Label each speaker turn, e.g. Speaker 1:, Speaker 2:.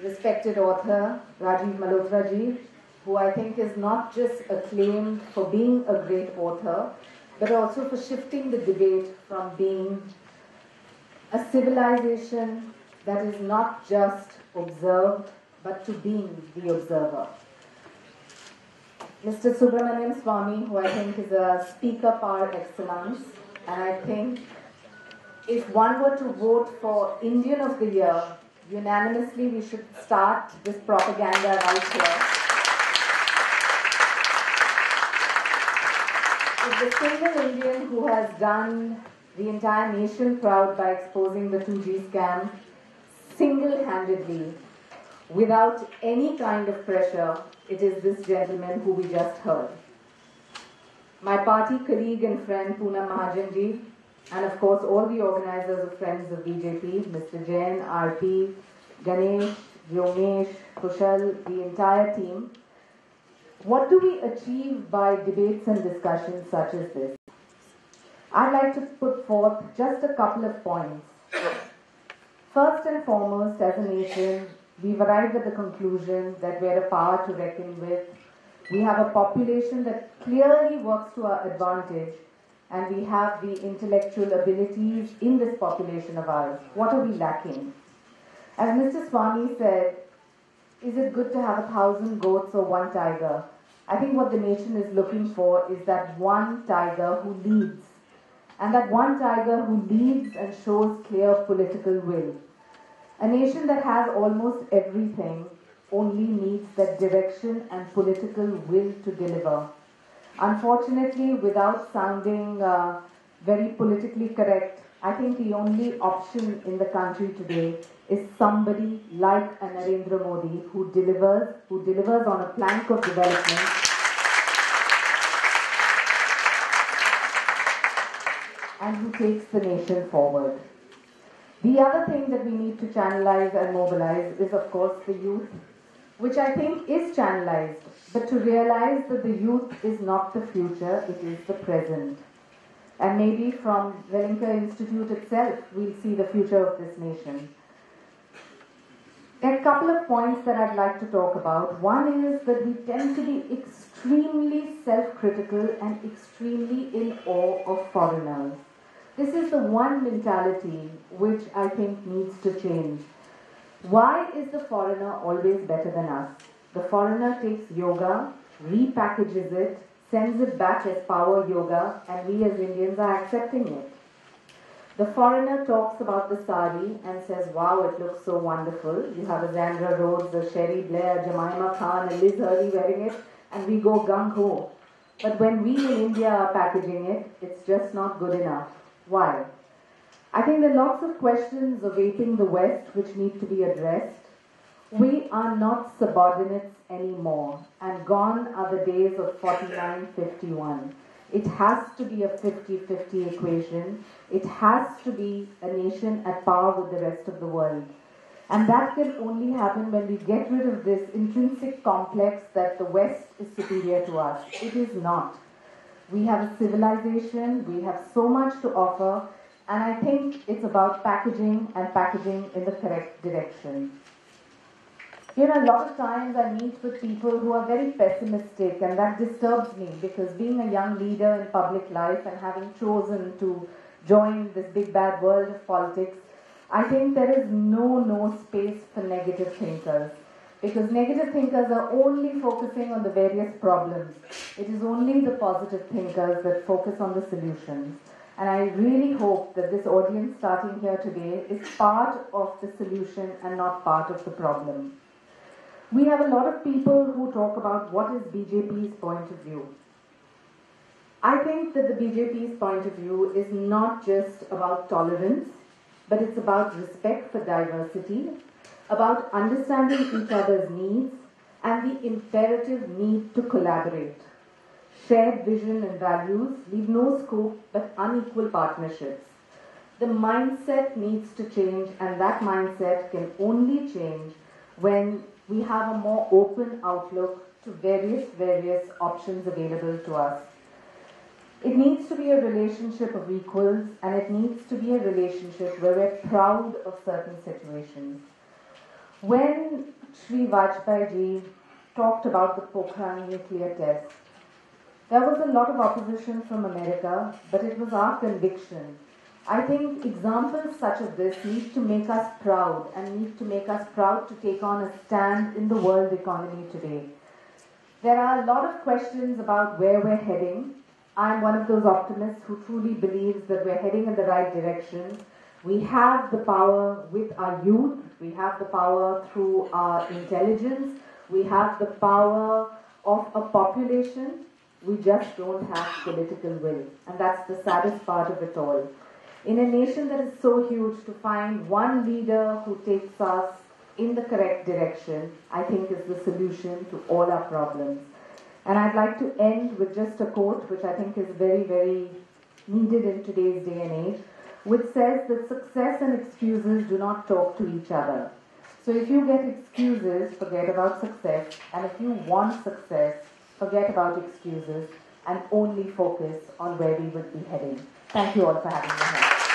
Speaker 1: respected author Rajiv Malhotra ji, who I think is not just acclaimed for being a great author, but also for shifting the debate from being a civilization that is not just observed, but to being the observer. Mr. Subramanian Swamy, who I think is a speaker par excellence, and I think if one were to vote for Indian of the Year, unanimously we should start this propaganda right here. Is the single Indian who has done the entire nation proud by exposing the 2G scam single-handedly, without any kind of pressure. It is this gentleman who we just heard. My party colleague and friend Poonam Mahajan ji, and of course all the organizers of Friends of BJP, Mr. Jain, RP, Ganesh, Yogesh, Kushal, the entire team. What do we achieve by debates and discussions such as this? I'd like to put forth just a couple of points. First and foremost, as a nation, we've arrived at the conclusion that we're a power to reckon with. We have a population that clearly works to our advantage, and we have the intellectual abilities in this population of ours. What are we lacking? As Mr. Swamy said, is it good to have 1,000 goats or one tiger? I think what the nation is looking for is that one tiger who leads. And that one tiger who leads and shows clear political will. A nation that has almost everything only needs that direction and political will to deliver. Unfortunately, without sounding very politically correct, I think the only option in the country today is somebody like a Narendra Modi who delivers on a plank of development, and who takes the nation forward. The other thing that we need to channelize and mobilize is, of course, the youth, which I think is channelized, but to realize that the youth is not the future, it is the present. And maybe from Velinka Institute itself, we'll see the future of this nation. There are a couple of points that I'd like to talk about. One is that we tend to be extremely self-critical and extremely in awe of foreigners. This is the one mentality which I think needs to change. Why is the foreigner always better than us? The foreigner takes yoga, repackages it, sends it back as power yoga, and we as Indians are accepting it. The foreigner talks about the sari and says, wow, it looks so wonderful. You have a Zandra Rhodes, a Sherry Blair, Jemima Khan, and Liz Hurley wearing it, and we go gung-ho. But when we in India are packaging it, it's just not good enough. Why? I think there are lots of questions awaiting the West which need to be addressed. We are not subordinates anymore, and gone are the days of 49-51. It has to be a 50-50 equation. It has to be a nation at par with the rest of the world. And that can only happen when we get rid of this intrinsic complex that the West is superior to us. It is not. We have a civilization, we have so much to offer, and I think it's about packaging and packaging in the correct direction. You know, a lot of times I meet with people who are very pessimistic, and that disturbs me because being a young leader in public life and having chosen to join this big bad world of politics, I think there is no space for negative thinkers. Because negative thinkers are only focusing on the various problems. It is only the positive thinkers that focus on the solutions. And I really hope that this audience starting here today is part of the solution and not part of the problem. We have a lot of people who talk about what is BJP's point of view. I think that the BJP's point of view is not just about tolerance, but it's about respect for diversity, about understanding each other's needs, and the imperative need to collaborate. Shared vision and values leave no scope but unequal partnerships. The mindset needs to change, and that mindset can only change when we have a more open outlook to various options available to us. It needs to be a relationship of equals, and it needs to be a relationship where we're proud of certain situations. When Sri Vajpayee ji talked about the Pokhran nuclear test, there was a lot of opposition from America, but it was our conviction. I think examples such as this need to make us proud and need to make us proud to take on a stand in the world economy today. There are a lot of questions about where we're heading. I'm one of those optimists who truly believes that we're heading in the right direction. We have the power with our youth. We have the power through our intelligence. We have the power of a population. We just don't have political will. And that's the saddest part of it all. In a nation that is so huge, to find one leader who takes us in the correct direction, I think is the solution to all our problems. And I'd like to end with just a quote, which I think is very, very needed in today's day and age, which says that success and excuses do not talk to each other. So if you get excuses, forget about success. And if you want success, forget about excuses and only focus on where we would be heading. Thank you all for having me here.